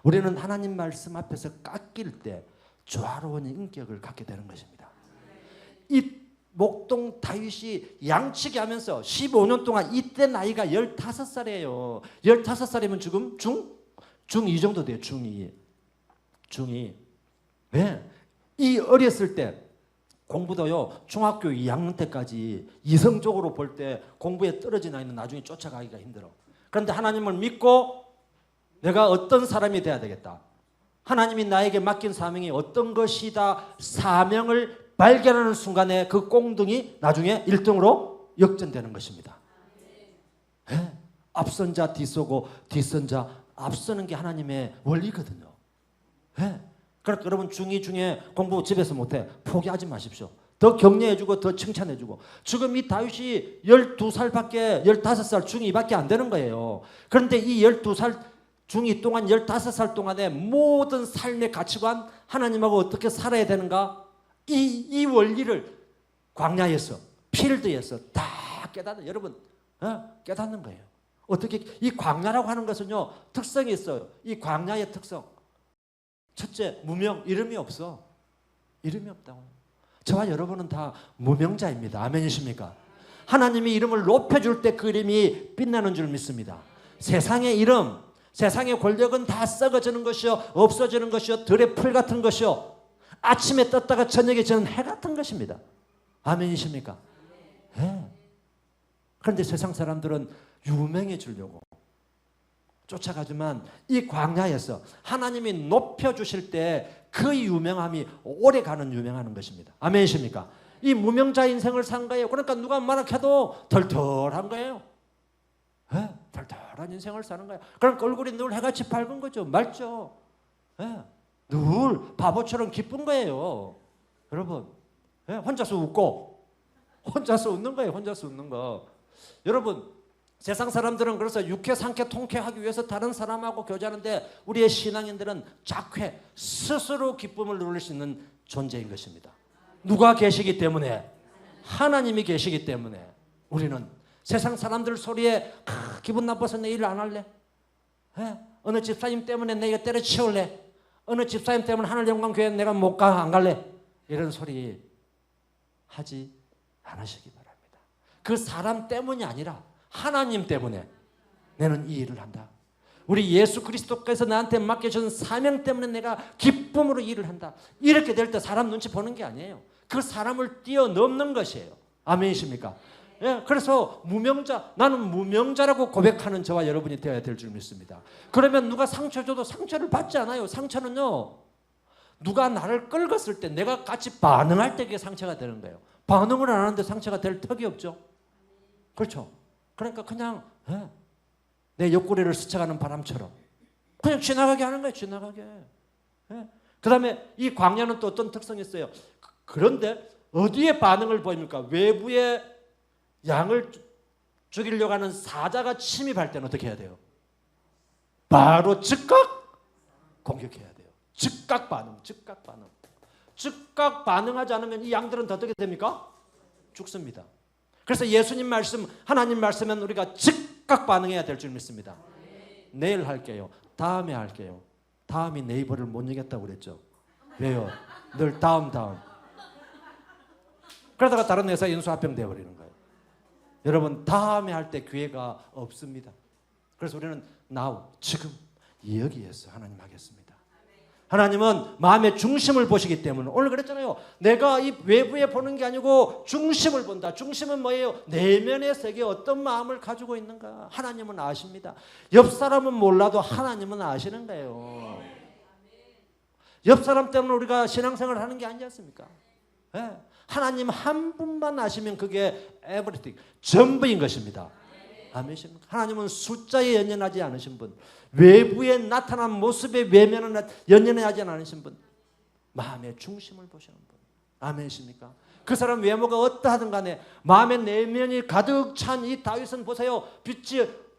우리는 하나님 말씀 앞에서 깎일 때 조화로운 인격을 갖게 되는 것입니다. 이 목동 다윗이 양치기 하면서 15년 동안 이때 나이가 15살이에요. 15살이면 지금 중2 정도 돼요. 중2. 네. 이 어렸을 때 공부도요. 중학교 2학년 때까지 이성적으로 볼 때 공부에 떨어진 아이는 나중에 쫓아가기가 힘들어. 그런데 하나님을 믿고 내가 어떤 사람이 돼야 되겠다. 하나님이 나에게 맡긴 사명이 어떤 것이다. 사명을 발견하는 순간에 그 꽁둥이 나중에 1등으로 역전되는 것입니다. 네. 앞선 자 뒤서고 뒤선 자 앞서는 게 하나님의 원리거든요. 네. 그러니까 여러분 중2 중에 공부 집에서 못해 포기하지 마십시오. 더 격려해주고 더 칭찬해주고. 지금 이 다윗이 12살밖에 15살 중2밖에 안 되는 거예요. 그런데 이 12살 중2 동안 15살 동안에 모든 삶의 가치관 하나님하고 어떻게 살아야 되는가 이 원리를 광야에서 필드에서 다 깨닫는 여러분 깨닫는 거예요. 어떻게 이 광야라고 하는 것은요 특성이 있어요. 이 광야의 특성 첫째 무명 이름이 없어. 이름이 없다고요. 저와 여러분은 다 무명자입니다. 아멘이십니까? 하나님이 이름을 높여줄 때 그 이름이 빛나는 줄 믿습니다. 세상의 이름 세상의 권력은 다 썩어지는 것이요 없어지는 것이요 들의 풀 같은 것이요 아침에 떴다가 저녁에 지는 해 같은 것입니다. 아멘이십니까? 네. 그런데 세상 사람들은 유명해지려고 쫓아가지만 이 광야에서 하나님이 높여주실 때 그 유명함이 오래가는 유명하는 것입니다. 아멘이십니까? 이 무명자 인생을 산 거예요. 그러니까 누가 말해도 덜덜한 거예요. 네? 덜덜한 인생을 사는 거예요. 그러니까 얼굴이 늘 해같이 밝은 거죠. 맑죠. 네? 늘 바보처럼 기쁜 거예요. 여러분 혼자서 웃고 혼자서 웃는 거예요. 혼자서 웃는 거. 여러분 세상 사람들은 그래서 육회, 상쾌, 통쾌하기 위해서 다른 사람하고 교제하는데 우리의 신앙인들은 작회, 스스로 기쁨을 누릴 수 있는 존재인 것입니다. 누가 계시기 때문에? 하나님이 계시기 때문에 우리는 세상 사람들 소리에 기분 나빠서 내 일을 안 할래? 어느 집사님 때문에 내가 때려치울래? 어느 집사님 때문에 하늘영광교회 내가 못 가, 안 갈래? 이런 소리 하지 않으시기 바랍니다. 그 사람 때문이 아니라 하나님 때문에 나는 이 일을 한다. 우리 예수 그리스도께서 나한테 맡겨준 사명 때문에 내가 기쁨으로 일을 한다. 이렇게 될 때 사람 눈치 보는 게 아니에요. 그 사람을 뛰어넘는 것이에요. 아멘이십니까? 예, 그래서 무명자, 나는 무명자라고 고백하는 저와 여러분이 되어야 될 줄 믿습니다. 그러면 누가 상처 줘도 상처를 받지 않아요. 상처는요, 누가 나를 끌었을 때 내가 같이 반응할 때 그게 상처가 되는 거예요. 반응을 안 하는데 상처가 될 턱이 없죠. 그렇죠? 그러니까 그냥 내 옆구리를 스쳐가는 바람처럼 그냥 지나가게 하는 거예요. 지나가게. 그 다음에 이 광야는 또 어떤 특성이 있어요. 그런데 어디에 반응을 보입니까? 외부에 양을 죽이려고 하는 사자가 침입할 때는 어떻게 해야 돼요? 바로 즉각 공격해야 돼요. 즉각 반응. 즉각 반응하지 않으면 이 양들은 어떻게 됩니까? 죽습니다. 그래서 예수님 말씀, 하나님 말씀은 우리가 즉각 반응해야 될 줄 믿습니다. 내일 할게요. 다음에 할게요. 다음이 네이버를 못 이겼다고 그랬죠. 왜요? 늘 다음. 그러다가 다른 회사 인수합병 되어버리는 거예요. 여러분, 다음에 할 때 기회가 없습니다. 그래서 우리는 now, 지금 여기에서 하나님 하겠습니다. 하나님은 마음의 중심을 보시기 때문에 오늘 그랬잖아요. 내가 이 외부에 보는 게 아니고 중심을 본다. 중심은 뭐예요? 내면의 세계에 어떤 마음을 가지고 있는가. 하나님은 아십니다. 옆 사람은 몰라도 하나님은 아시는 거예요. 옆 사람 때문에 우리가 신앙생활을 하는 게 아니지 않습니까? 네. 하나님 한 분만 아시면 그게 everything, 전부인 것입니다. 아멘입니까? 하나님은 숫자에 연연하지 않으신 분, 외부에 나타난 모습의 외면을 연연하지 않으신 분, 마음의 중심을 보시는 분. 아멘이십니까? 그 사람 외모가 어떠하든 간에 마음의 내면이 가득 찬 이 다윗은 보세요.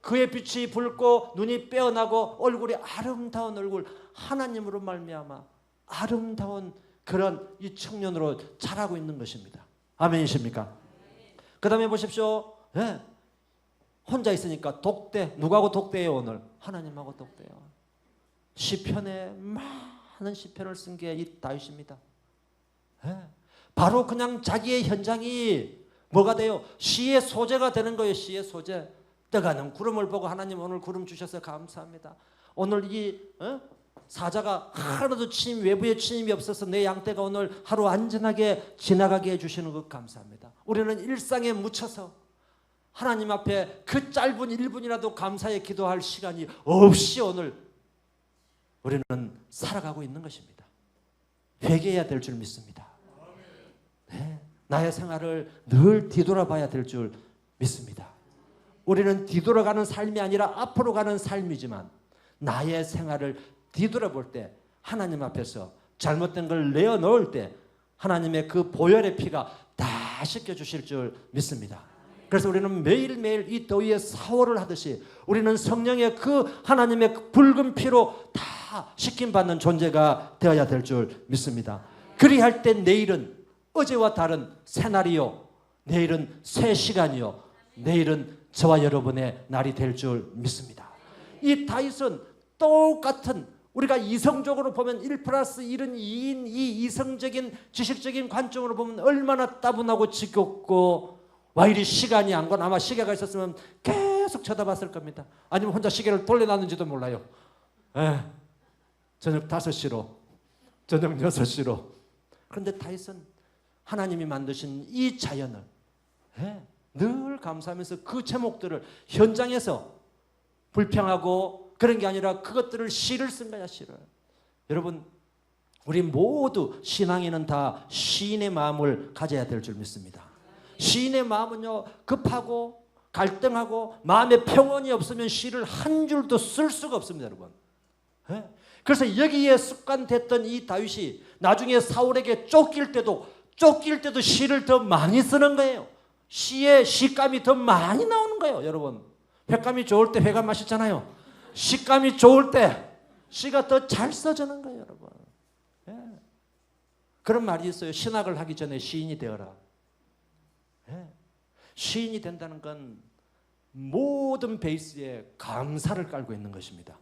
그의 빛이 붉고 눈이 빼어나고 얼굴이 아름다운 얼굴, 하나님으로 말미암아 아름다운 그런 이 청년으로 자라고 있는 것입니다. 아멘이십니까? 그 다음에 보십시오. 네. 혼자 있으니까 독대. 누구하고 독대해요 오늘? 하나님하고 독대요. 시편에 많은 시편을 쓴 게 이 다윗입니다. 네. 바로 그냥 자기의 현장이 뭐가 돼요? 시의 소재가 되는 거예요. 시의 소재. 떠가는 구름을 보고 하나님 오늘 구름 주셔서 감사합니다. 오늘 이 사자가 하나도 외부의 침입이 없어서 내 양떼가 오늘 하루 안전하게 지나가게 해주시는 것 감사합니다. 우리는 일상에 묻혀서 하나님 앞에 그 짧은 1분이라도 감사에 기도할 시간이 없이 오늘 우리는 살아가고 있는 것입니다. 회개해야 될 줄 믿습니다. 네, 나의 생활을 늘 뒤돌아봐야 될 줄 믿습니다. 우리는 뒤돌아가는 삶이 아니라 앞으로 가는 삶이지만 나의 생활을 뒤돌아볼 때 하나님 앞에서 잘못된 걸 내어놓을 때 하나님의 그 보혈의 피가 다 씻겨주실 줄 믿습니다. 그래서 우리는 매일매일 이 더위에 사월을 하듯이 우리는 성령의 그 하나님의 그 붉은 피로 다 씻김받는 존재가 되어야 될 줄 믿습니다. 그리할 때 내일은 어제와 다른 새날이요, 내일은 새 시간이요, 내일은 저와 여러분의 날이 될 줄 믿습니다. 이 다윗은 똑같은 우리가 이성적으로 보면 1+1은 2인 이 이성적인 지식적인 관점으로 보면 얼마나 따분하고 지겹고 와 이리 시간이 안 건 아마 시계가 있었으면 계속 쳐다봤을 겁니다. 아니면 혼자 시계를 돌려놨는지도 몰라요. 저녁 5시로 저녁 6시로. 그런데 다윗은 하나님이 만드신 이 자연을 늘 감사하면서 그 제목들을 현장에서 불평하고 그런 게 아니라 그것들을 시를 쓴 거야. 시를. 여러분 우리 모두 신앙인은 다 시인의 마음을 가져야 될 줄 믿습니다. 시인의 마음은요 급하고 갈등하고 마음에 평온이 없으면 시를 한 줄도 쓸 수가 없습니다. 여러분. 그래서 여기에 습관됐던 이 다윗이 나중에 사울에게 쫓길 때도 시를 더 많이 쓰는 거예요. 시의 시감이 더 많이 나오는 거예요. 여러분 횟감이 좋을 때 회가 맛있잖아요. 식감이 좋을 때 시가 더 잘 써지는 거예요. 여러분. 그런 말이 있어요. 신학을 하기 전에 시인이 되어라. 시인이 된다는 건 모든 베이스에 감사를 깔고 있는 것입니다.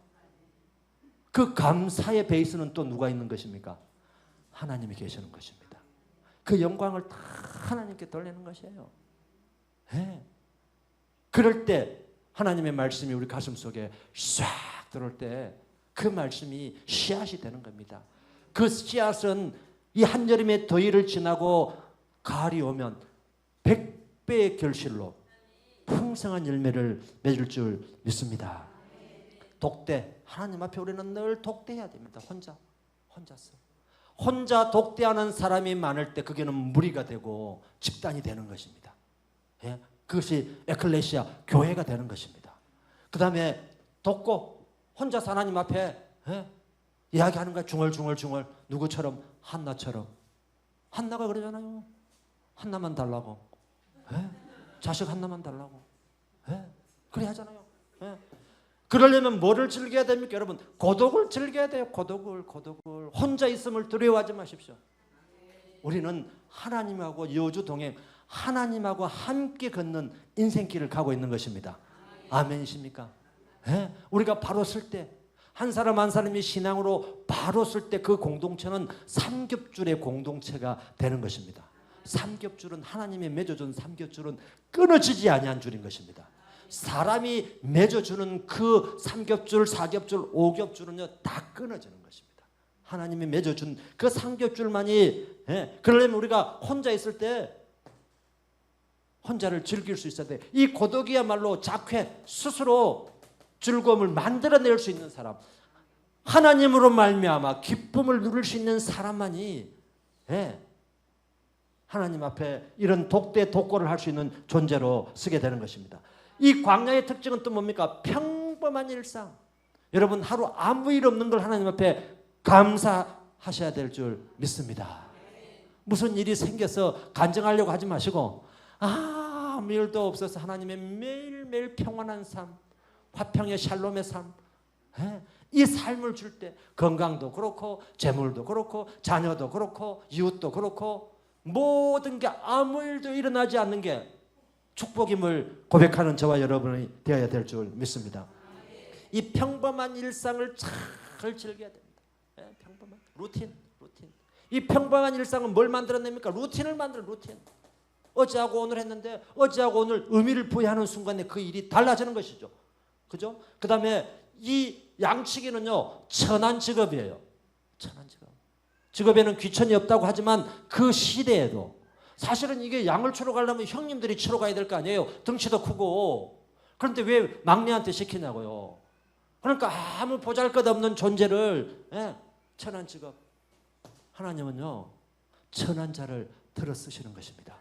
그 감사의 베이스는 또 누가 있는 것입니까? 하나님이 계시는 것입니다. 그 영광을 다 하나님께 돌리는 것이에요. 그럴 때 하나님의 말씀이 우리 가슴 속에 싹 들어올 때 그 말씀이 씨앗이 되는 겁니다. 그 씨앗은 이 한여름의 더위를 지나고 가을이 오면 100배의 결실로 풍성한 열매를 맺을 줄 믿습니다. 독대, 하나님 앞에 우리는 늘 독대해야 됩니다. 혼자서. 혼자 독대하는 사람이 많을 때 그게는 무리가 되고 집단이 되는 것입니다. 그것이 에클레시아, 교회가 되는 것입니다. 그 다음에 돕고 혼자서 하나님 앞에 이야기하는 거야. 중얼중얼 누구처럼? 한나처럼. 한나가 그러잖아요. 한나만 달라고. 자식 한나만 달라고. 그래 하잖아요. 그러려면 뭐를 즐겨야 됩니까? 여러분 고독을 즐겨야 돼요. 고독을. 혼자 있음을 두려워하지 마십시오. 우리는 하나님하고 여주 동행, 하나님하고 함께 걷는 인생길을 가고 있는 것입니다. 아멘이십니까? 예? 우리가 바로 설 때, 한 사람 한 사람이 신앙으로 바로 설 때 그 공동체는 삼겹줄의 공동체가 되는 것입니다. 삼겹줄은 하나님이 맺어준 삼겹줄은 끊어지지 아니한 줄인 것입니다. 사람이 맺어주는 그 삼겹줄, 사겹줄, 오겹줄은요 다 끊어지는 것입니다. 하나님이 맺어준 그 삼겹줄만이, 그러려면 우리가 혼자 있을 때 혼자를 즐길 수 있어야 돼. 이 고독이야말로 작회, 스스로 즐거움을 만들어낼 수 있는 사람, 하나님으로 말미암아 기쁨을 누릴 수 있는 사람만이 하나님 앞에 이런 독대 독고를 할 수 있는 존재로 서게 되는 것입니다. 이 광야의 특징은 또 뭡니까? 평범한 일상. 여러분 하루 아무 일 없는 걸 하나님 앞에 감사하셔야 될 줄 믿습니다. 무슨 일이 생겨서 간증하려고 하지 마시고 아무 일도 없어서 하나님의 매일매일 평안한 삶, 화평의 샬롬의 삶, 이 삶을 줄 때 건강도 그렇고 재물도 그렇고 자녀도 그렇고 이웃도 그렇고 모든 게 아무 일도 일어나지 않는 게 축복임을 고백하는 저와 여러분이 되어야 될 줄 믿습니다. 이 평범한 일상을 잘 즐겨야 됩니다. 평범한 루틴. 이 평범한 일상은 뭘 만들어냅니까? 루틴을 만들어. 루틴. 어제하고 오늘 했는데 어제하고 오늘 의미를 부여하는 순간에 그 일이 달라지는 것이죠. 그죠? 그 다음에 이 양치기는요 천한 직업이에요. 천한 직업. 직업에는 귀천이 없다고 하지만 그 시대에도 사실은 이게 양을 치러 가려면 형님들이 치러 가야 될 거 아니에요. 덩치도 크고. 그런데 왜 막내한테 시키냐고요. 그러니까 아무 보잘것없는 존재를 천한 직업. 하나님은요 천한 자를 들어 쓰시는 것입니다.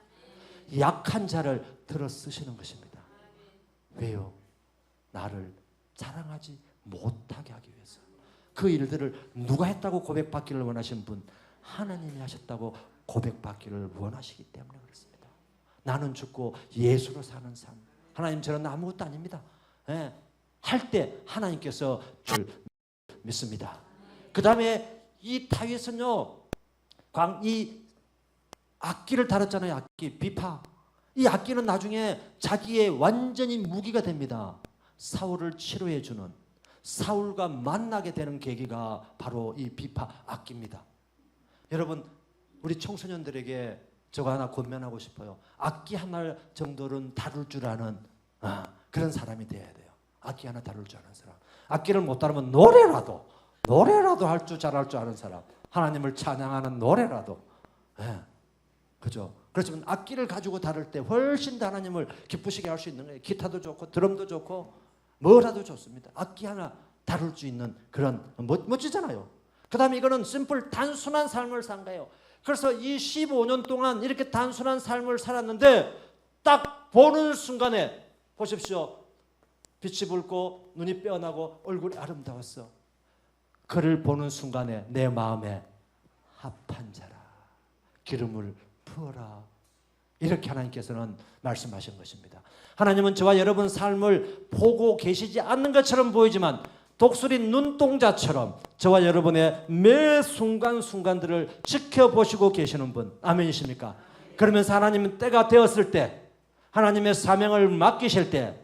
약한 자를 들어 쓰시는 것입니다. 왜요? 나를 자랑하지 못하게 하기 위해서. 그 일들을 누가 했다고 고백받기를 원하신 분, 하나님이 하셨다고 고백받기를 원하시기 때문에 그렇습니다. 나는 죽고 예수로 사는 삶. 하나님 저는 아무것도 아닙니다. 할 때 하나님께서 줄 믿습니다. 그 다음에 이 다윗은요 이 악기를 다뤘잖아요. 악기, 비파. 이 악기는 나중에 자기의 완전히 무기가 됩니다. 사울을 치료해 주는, 사울과 만나게 되는 계기가 바로 이 비파 악기입니다. 여러분 우리 청소년들에게 저거 하나 권면하고 싶어요. 악기 하나 정도는 다룰 줄 아는 그런 사람이 돼야 돼요. 악기 하나 다룰 줄 아는 사람. 악기를 못 다루면 노래라도 할 줄 잘할 줄 아는 사람. 하나님을 찬양하는 노래라도. 그죠? 그렇지만 악기를 가지고 다룰 때 훨씬 더 하나님을 기쁘시게 할 수 있는 거예요. 기타도 좋고 드럼도 좋고 뭐라도 좋습니다. 악기 하나 다룰 수 있는 그런 멋지잖아요. 그 다음에 이거는 심플 단순한 삶을 산 거예요. 그래서 이 15년 동안 이렇게 단순한 삶을 살았는데 딱 보는 순간에 보십시오. 빛이 붉고 눈이 빼어나고 얼굴이 아름다웠어. 그를 보는 순간에 내 마음에 합한 자라 기름을 부어라. 이렇게 하나님께서는 말씀하신 것입니다. 하나님은 저와 여러분 삶을 보고 계시지 않는 것처럼 보이지만 독수리 눈동자처럼 저와 여러분의 매 순간순간들을 지켜보시고 계시는 분. 아멘이십니까? 그러면서 하나님은 때가 되었을 때 하나님의 사명을 맡기실 때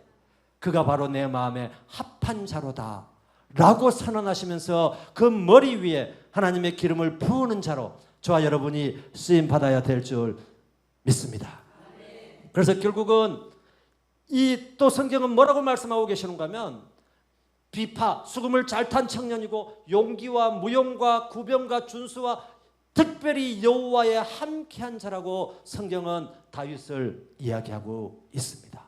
그가 바로 내 마음에 합한 자로다 라고 선언하시면서 그 머리 위에 하나님의 기름을 부으는 자로 저와 여러분이 쓰임받아야 될 줄 믿습니다. 그래서 결국은 이 또 성경은 뭐라고 말씀하고 계시는가 하면 비파, 수금을 잘 탄 청년이고 용기와 무용과 구병과 준수와 특별히 여호와의 함께한 자라고 성경은 다윗을 이야기하고 있습니다.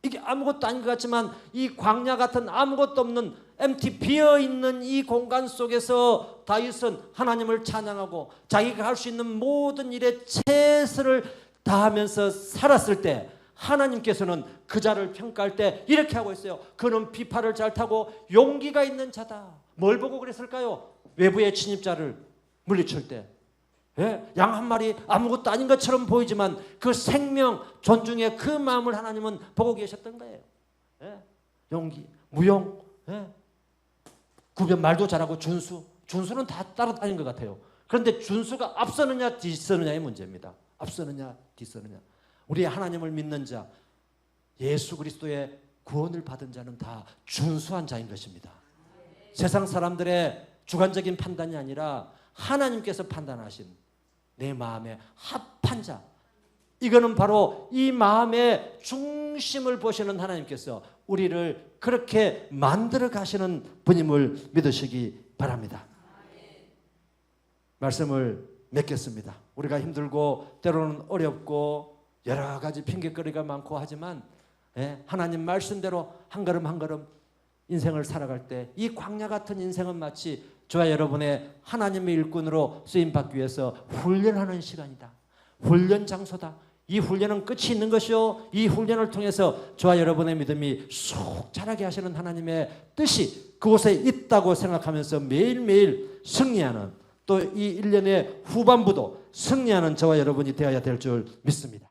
이게 아무것도 아닌 것 같지만 이 광야 같은 아무것도 없는 empty 비어있는 이 공간 속에서 다윗은 하나님을 찬양하고 자기가 할 수 있는 모든 일에 최선을 다하면서 살았을 때 하나님께서는 그 자를 평가할 때 이렇게 하고 있어요. 그는 비파를 잘 타고 용기가 있는 자다. 뭘 보고 그랬을까요? 외부의 침입자를 물리칠 때 양 한 마리 아무것도 아닌 것처럼 보이지만 그 생명 존중의 그 마음을 하나님은 보고 계셨던 거예요. 용기, 무용, 구변 말도 잘하고 준수는 다 따라다닌 것 같아요. 그런데 준수가 앞서느냐 뒤서느냐의 문제입니다. 앞서느냐 뒤서느냐. 우리 하나님을 믿는 자, 예수 그리스도의 구원을 받은 자는 다 준수한 자인 것입니다. 세상 사람들의 주관적인 판단이 아니라 하나님께서 판단하신 내 마음에 합한 자, 이거는 바로 이 마음의 중심을 보시는 하나님께서 우리를 그렇게 만들어 가시는 분임을 믿으시기 바랍니다. 말씀을 맺겠습니다. 우리가 힘들고 때로는 어렵고 여러 가지 핑계거리가 많고 하지만 하나님 말씀대로 한 걸음 한 걸음 인생을 살아갈 때 이 광야 같은 인생은 마치 저와 여러분의 하나님의 일꾼으로 쓰임받기 위해서 훈련하는 시간이다. 훈련 장소다. 이 훈련은 끝이 있는 것이요, 이 훈련을 통해서 저와 여러분의 믿음이 쑥 자라게 하시는 하나님의 뜻이 그곳에 있다고 생각하면서 매일매일 승리하는, 또 이 1년의 후반부도 승리하는 저와 여러분이 되어야 될 줄 믿습니다.